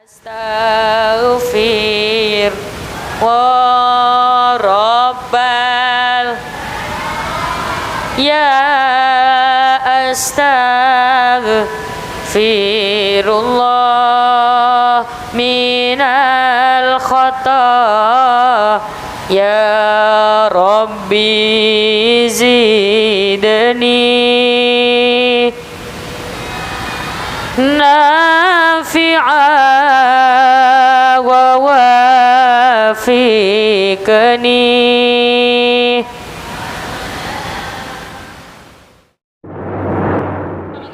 Astaghfir wa rabbal ya astaghfirullah minal khata ya rabbi zidni nafi'a wa wafiqni.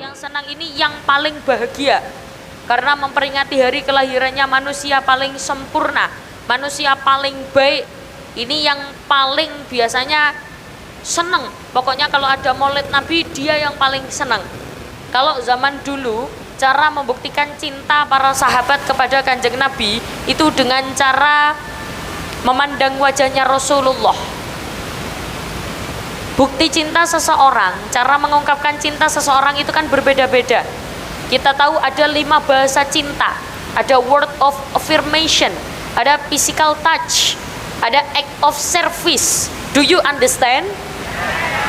Yang senang ini yang paling bahagia karena memperingati hari kelahirannya manusia paling sempurna, manusia paling baik. Ini yang paling biasanya senang. Pokoknya kalau ada maulid Nabi dia yang paling senang. Kalau zaman dulu cara membuktikan cinta para sahabat kepada Kanjeng Nabi itu dengan cara memandang wajahnya Rasulullah. Bukti cinta seseorang, cara mengungkapkan cinta seseorang itu kan berbeda-beda. Kita tahu ada 5 bahasa cinta. Ada word of affirmation, ada physical touch, ada act of service. Do you understand?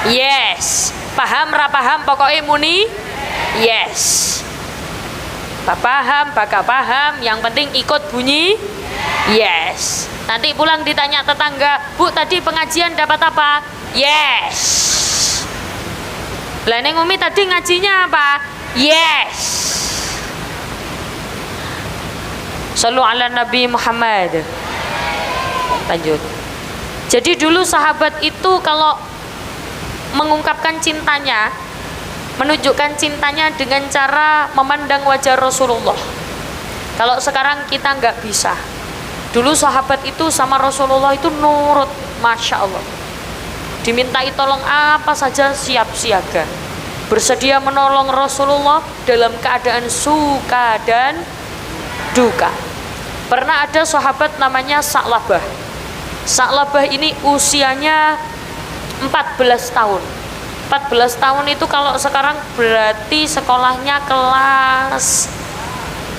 Yes. Paham ra paham pokoknya muni? Yes. Paham, bakal paham, yang penting ikut bunyi yes. Nanti pulang ditanya tetangga, Bu tadi pengajian dapat apa? Yes. Lah ning Umi tadi ngajinya apa? Yes. Sallu ala Nabi Muhammad. Lanjut. Jadi dulu sahabat itu kalau mengungkapkan cintanya, menunjukkan cintanya dengan cara memandang wajah Rasulullah. Kalau sekarang kita nggak bisa. Dulu sahabat itu sama Rasulullah itu nurut, Masya Allah. Dimintai tolong apa saja siap siaga. Bersedia menolong Rasulullah dalam keadaan suka dan duka. Pernah ada sahabat namanya Sa'labah. Sa'labah ini usianya 14 tahun. 14 tahun itu kalau sekarang berarti sekolahnya kelas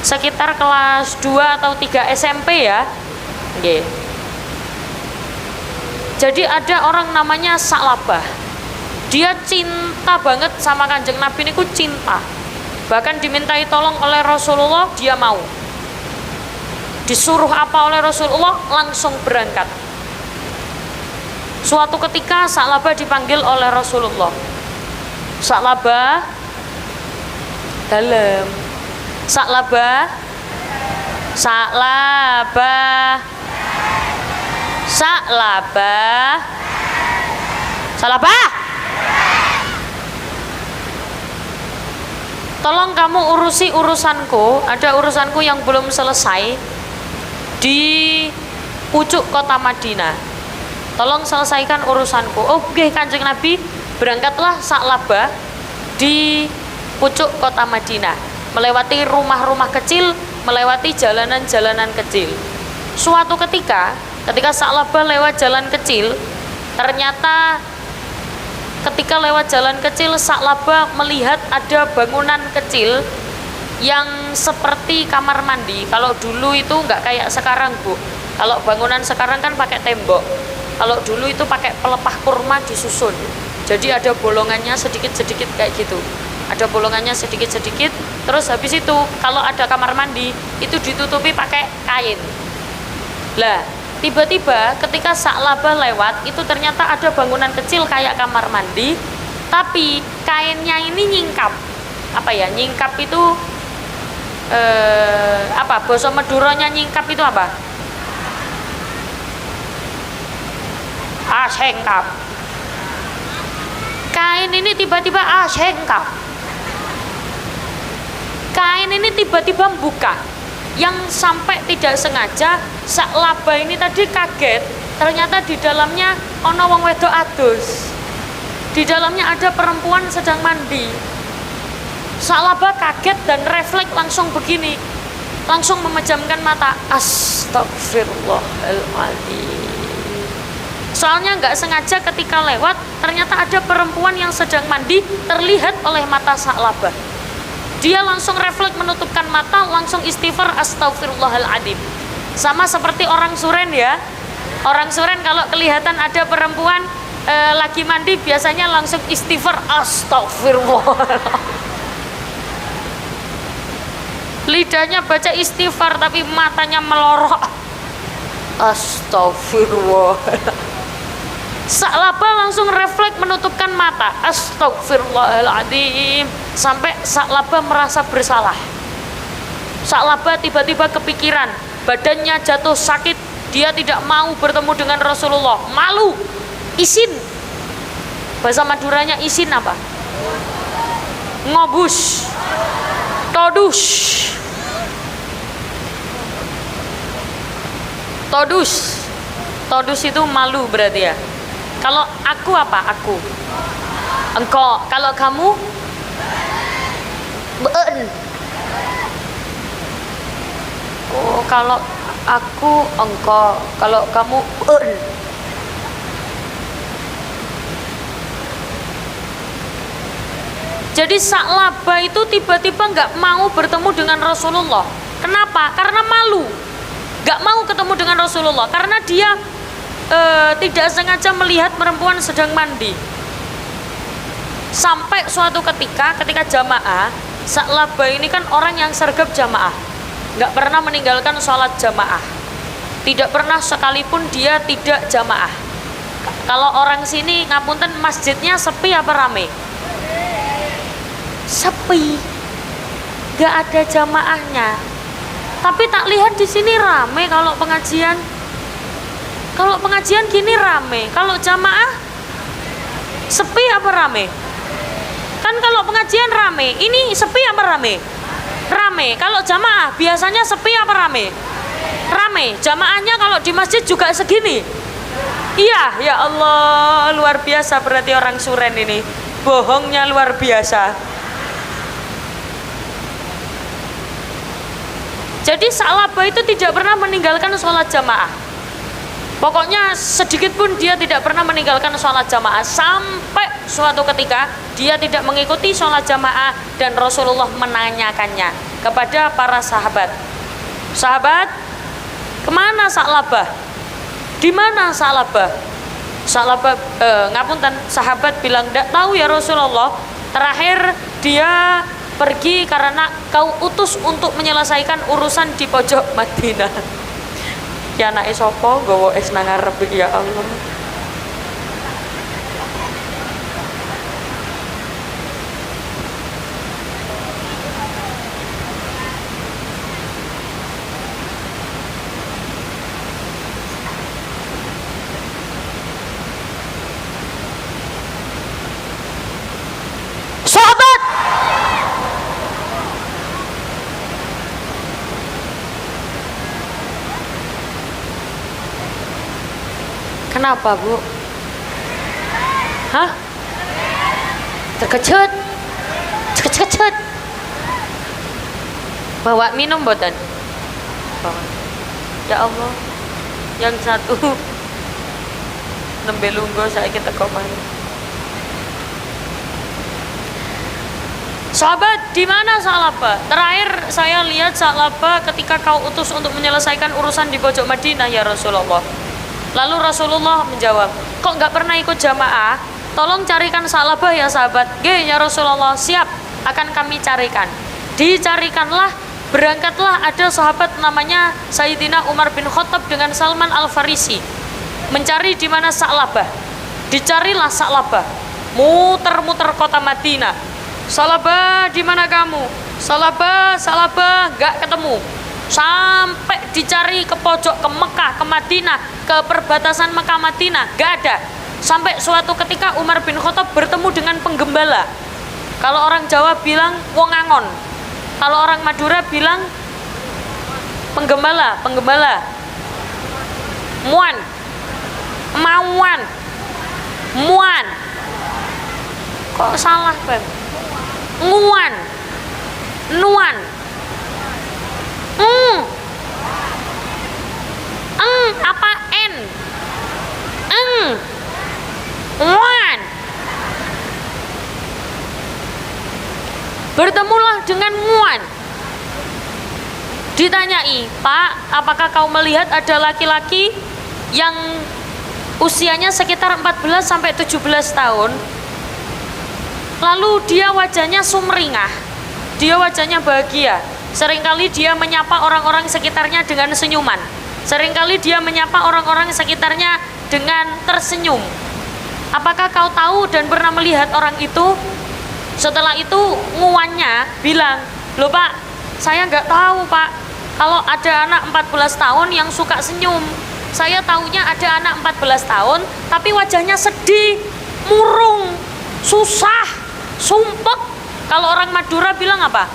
sekitar kelas 2 atau 3 SMP ya. Okay. Jadi ada orang namanya Sa'labah. Dia cinta banget sama Kanjeng Nabi ini, cinta. Bahkan dimintai tolong oleh Rasulullah dia mau. Disuruh apa oleh Rasulullah langsung berangkat. Suatu ketika Sa'labah dipanggil oleh Rasulullah. Sa'labah dalam. Sa'labah. Sa'labah. Sa'labah. Sa'labah. Tolong kamu urusi urusanku. Ada urusanku yang belum selesai di pucuk kota Madinah. Tolong selesaikan urusanku. Oke, Kanjeng Nabi. Berangkatlah Sa'labah di pucuk kota Madinah, melewati rumah-rumah kecil, melewati jalanan-jalanan kecil. Suatu ketika Sa'labah lewat jalan kecil, ternyata ketika lewat jalan kecil Sa'labah melihat ada bangunan kecil yang seperti kamar mandi. Kalau dulu itu nggak kayak sekarang, Bu. Kalau bangunan sekarang kan pakai tembok. Kalau dulu itu pakai pelepah kurma disusun. Jadi ada bolongannya sedikit-sedikit kayak gitu. Ada bolongannya sedikit-sedikit. Terus habis itu kalau ada kamar mandi itu ditutupi pakai kain. Lah, tiba-tiba ketika Sa'labah lewat itu ternyata ada bangunan kecil kayak kamar mandi, tapi kainnya ini nyingkap. Apa ya? Nyingkap itu apa? Basa Maduranya nyingkap itu apa? Sengkap. Kain ini tiba-tiba sengkap. Kain ini tiba-tiba membuka. Yang sampai tidak sengaja Sa'labah ini tadi kaget. Ternyata di dalamnya ono wong wedok adus. Di dalamnya ada perempuan sedang mandi. Sa'labah kaget dan refleks langsung begini. Langsung memejamkan mata. Astagfirullahaladzim. Soalnya nggak sengaja ketika lewat ternyata ada perempuan yang sedang mandi terlihat oleh mata Sa'labah. dia langsung refleks menutupkan mata, langsung istighfar astagfirullahaladzim. Sama seperti orang Suren ya. Orang Suren kalau kelihatan ada perempuan lagi mandi biasanya langsung istighfar astagfirullah. Lidahnya baca istighfar tapi matanya melorok. Astagfirullah. Sa'labah langsung refleks menutupkan mata. Astagfirullahaladzim. Sampai Sa'labah merasa bersalah. Sa'labah tiba-tiba kepikiran, badannya jatuh sakit, dia tidak mau bertemu dengan Rasulullah. Malu, isin. Bahasa Maduranya isin apa? Ngobus, todus. Todus itu malu berarti ya. Kalau aku apa? Aku. Engkau. Kalau kamu? Beun. Oh, kalau aku engkau. Kalau kamu beun. Jadi Sa'labah itu tiba-tiba nggak mau bertemu dengan Rasulullah. Kenapa? Karena malu. Nggak mau ketemu dengan Rasulullah karena dia tidak sengaja melihat perempuan sedang mandi. Sampai suatu ketika jamaah, Sa'labah ini kan orang yang sergap jamaah, nggak pernah meninggalkan sholat jamaah, tidak pernah sekalipun dia tidak jamaah. Kalau orang sini ngapunten, masjidnya sepi apa rame? Sepi, nggak ada jamaahnya. Tapi tak lihat di sini rame kalau pengajian. Kalau pengajian gini rame, kalau jamaah sepi apa rame? Kan kalau pengajian rame, ini sepi apa rame? Rame. Kalau jamaah biasanya sepi apa rame? Rame. Jamaahnya kalau di masjid juga segini. Iya, ya Allah, luar biasa berarti orang Suren ini. Bohongnya luar biasa. Jadi Sa'labah itu tidak pernah meninggalkan sholat jamaah. Pokoknya sedikit pun dia tidak pernah meninggalkan sholat jamaah. Sampai suatu ketika dia tidak mengikuti sholat jamaah dan Rasulullah menanyakannya kepada para sahabat. Sahabat, kemana Sa'labah? Di mana Sa'labah? Sa'labah ngapunten, sahabat bilang, tidak tahu ya Rasulullah. Terakhir dia pergi karena kau utus untuk menyelesaikan urusan di pojok Madinah. Ya anake sapa nggawa es nang ngarep ya Allah. Sahabat, kenapa Bu? Hah? Terkejut? Terkejut? Bawa minum boten? Bawa. Ya Allah, yang satu nembe lungguh saiki teko maneh. Sahabat, di mana Sa'labah? Terakhir saya lihat Sa'labah ketika kau utus untuk menyelesaikan urusan di pojok Madinah ya Rasulullah. Lalu Rasulullah menjawab, kok nggak pernah ikut jamaah? Tolong carikan Sa'labah ya sahabat. Nggih ya Rasulullah, siap, akan kami carikan. Dicarikanlah, berangkatlah ada sahabat namanya Sayyidina Umar bin Khattab dengan Salman Al-Farisi mencari di mana Sa'labah. Dicarilah Sa'labah, muter-muter kota Madinah. Sa'labah, di mana kamu? Sa'labah, nggak ketemu. Sampai dicari ke pojok, ke Mekah, ke Madinah, ke perbatasan Mekah Madinah, nggak ada. Sampai suatu ketika Umar bin Khattab bertemu dengan penggembala. Kalau orang Jawa bilang wong angon, kalau orang Madura bilang penggembala. Muan, muan. Kok salah Bang? Nuan. Apa N? Wan. Bertemulah dengan ditanyai, Pak, apakah kau melihat ada laki-laki yang usianya sekitar 14 sampai 17 tahun, lalu dia wajahnya sumringah, dia wajahnya bahagia, seringkali dia menyapa orang-orang sekitarnya dengan senyuman, seringkali dia menyapa orang-orang sekitarnya dengan tersenyum. Apakah kau tahu dan pernah melihat orang itu? Setelah itu nguannya bilang, loh Pak, saya nggak tahu Pak, kalau ada anak 14 tahun yang suka senyum. Saya taunya ada anak 14 tahun tapi wajahnya sedih, murung, susah, sumpek. Kalau orang Madura bilang apa?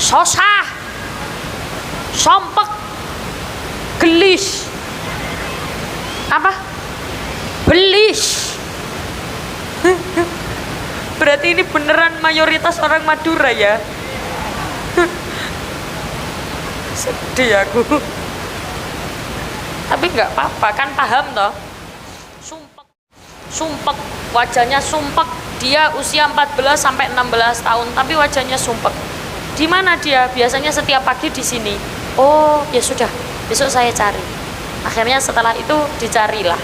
Sosah, sompek, gelis, apa? Belis. Berarti ini beneran mayoritas orang Madura ya. Sedih aku. Tapi nggak apa-apa, kan paham toh. Sumpek, sumpek, wajahnya sumpek. Dia usia 14 sampai 16 tahun tapi wajahnya sumpek. Di mana dia? Biasanya setiap pagi di sini. Oh, ya sudah, besok saya cari. Akhirnya setelah itu dicarilah.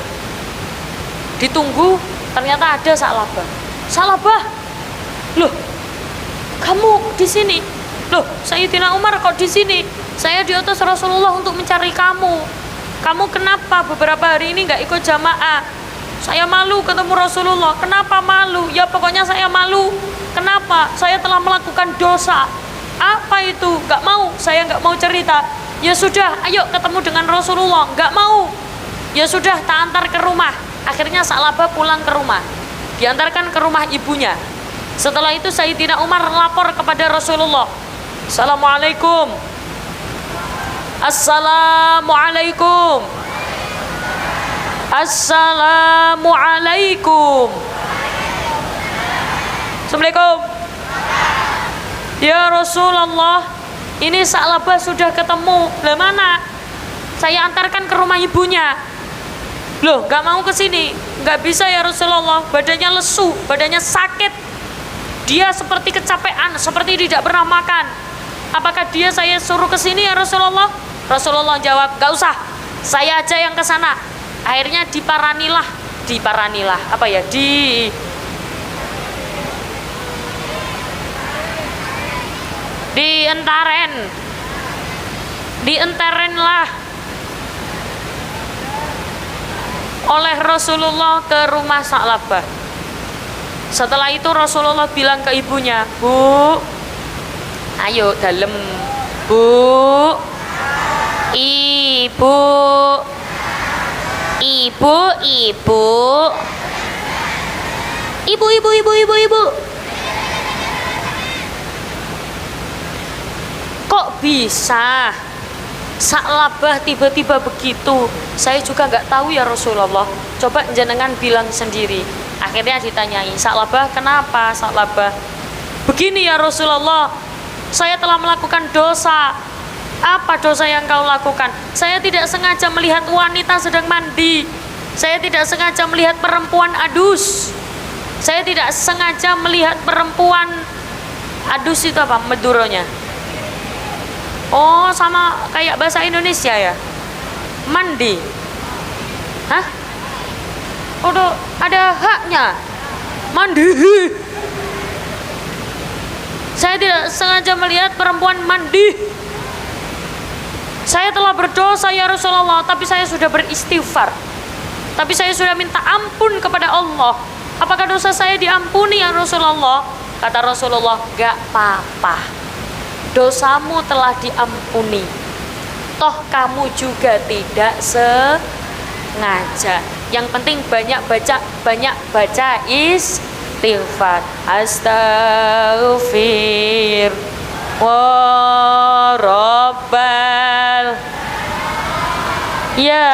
Ditunggu, ternyata ada Sa'labah. Sa'labah, loh, kamu di sini? Loh, Sayyidina Umar kok di sini? Saya diutus Rasulullah untuk mencari kamu. Kamu kenapa beberapa hari ini nggak ikut jamaah? Saya malu ketemu Rasulullah. Kenapa malu? Ya pokoknya saya malu. Kenapa? Saya telah melakukan dosa. Apa itu? Nggak mau. Saya nggak mau cerita. Ya sudah, ayo ketemu dengan Rasulullah. Nggak mau. Ya sudah, tak antar ke rumah. Akhirnya Sa'labah pulang ke rumah. Diantarkan ke rumah ibunya. Setelah itu Sayyidina Umar lapor kepada Rasulullah. Assalamualaikum. Assalamualaikum. Assalamualaikum. Assalamualaikum. Ya Rasulullah, ini Sa'labah sudah ketemu. Lah mana? Saya antarkan ke rumah ibunya. Loh, gak mau ke sini. Gak bisa ya Rasulullah. Badannya lesu, badannya sakit. Dia seperti kecapean, seperti tidak pernah makan. Apakah dia saya suruh ke sini ya Rasulullah? Rasulullah jawab, gak usah, saya aja yang ke sana. Akhirnya diparanilah, apa ya? Dientarenlah oleh Rasulullah ke rumah Sa'labah. Setelah itu Rasulullah bilang ke ibunya, Bu, ayo dalem, Bu, ibu, kok bisa Sa'labah tiba-tiba begitu? Saya juga nggak tahu ya Rasulullah. Coba jenengan bilang sendiri. Akhirnya ditanyai, Sa'labah, kenapa Sa'labah? Begini ya Rasulullah, saya telah melakukan dosa. Apa dosa yang kau lakukan? Saya tidak sengaja melihat wanita sedang mandi. Saya tidak sengaja melihat perempuan adus. Saya tidak sengaja melihat perempuan adus itu apa? Meduronya. Oh, sama kayak bahasa Indonesia ya? Mandi. Hah? Oh, ada haknya. Mandi. Saya tidak sengaja melihat perempuan mandi. Saya telah berdosa ya Rasulullah, tapi saya sudah beristighfar. Tapi saya sudah minta ampun kepada Allah. Apakah dosa saya diampuni ya Rasulullah? Kata Rasulullah, gak apa-apa. Dosamu telah diampuni. Toh kamu juga tidak sengaja. Yang penting banyak baca istighfar. Astaghfir wa rabbal ya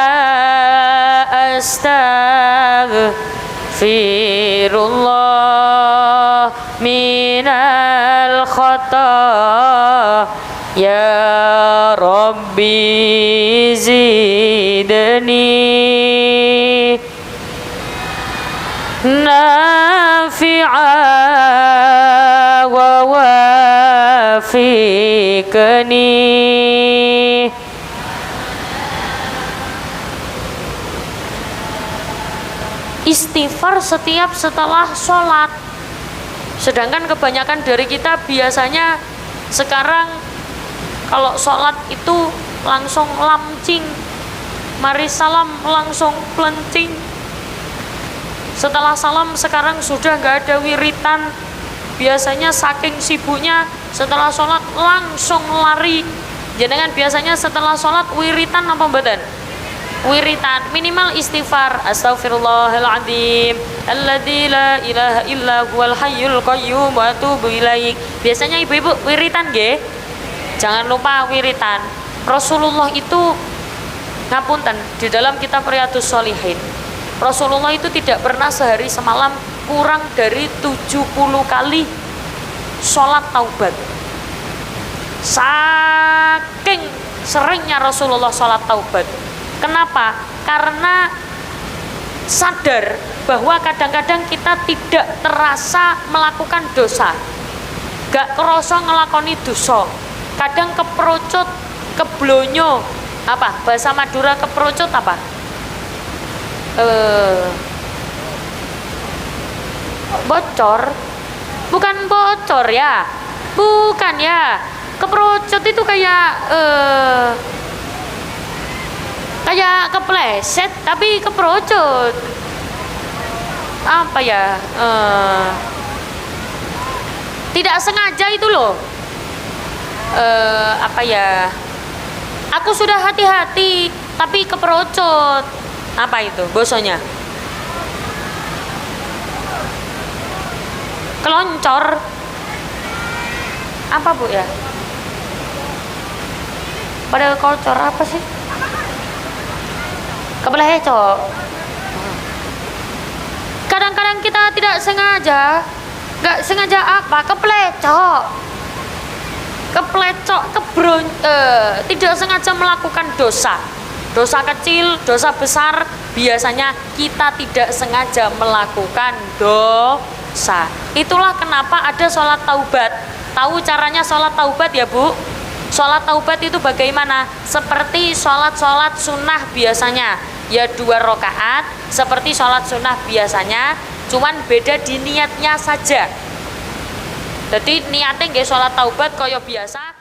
astaghfirullah minal khata ya rabbi zidni nafi'a wa wafi balikeni. Istighfar setiap setelah sholat. Sedangkan kebanyakan dari kita biasanya sekarang kalau sholat itu langsung lamcing, mari salam langsung pelencing. Setelah salam sekarang sudah gak ada wiritan. Biasanya saking sibuknya setelah sholat langsung lari. Jangan biasanya setelah sholat wiritan apa badan? Wiritan, minimal istighfar, astaghfirullahaladzim alladzi la ilaha illa huwal hayyul qayyum wa atubu ilaik. Biasanya ibu-ibu wiritan nggih? Jangan lupa wiritan. Rasulullah itu ngapunten di dalam kitab Riyadhus Shalihin. Rasulullah itu tidak pernah sehari semalam kurang dari 70 kali sholat taubat. Saking seringnya Rasulullah sholat taubat. Kenapa? Karena sadar bahwa kadang-kadang kita tidak terasa melakukan dosa, gak kerasa ngelakoni dosa. Kadang keprocot, keblonyo, apa bahasa Madura keprocot apa? Bocor, bukan bocor ya, bukan ya. Keprocot itu kayak kayak kepleset tapi keprocot. Apa ya? Tidak sengaja itu loh. Apa ya? Aku sudah hati-hati tapi keprocot. Apa itu bosonya? Keloncor. Apa bu ya? Pada kolcor apa sih? Kebelecok. Kadang-kadang kita tidak sengaja, nggak sengaja apa? Keplecok, tidak sengaja melakukan dosa. Dosa kecil, dosa besar, biasanya kita tidak sengaja melakukan dosa. Itulah kenapa ada sholat taubat. Tahu caranya sholat taubat ya bu? Sholat taubat itu bagaimana? Seperti sholat sunnah biasanya, ya 2 rakaat. Seperti sholat sunnah biasanya, cuman beda di niatnya saja. Jadi niatnya nggih sholat taubat kaya biasa.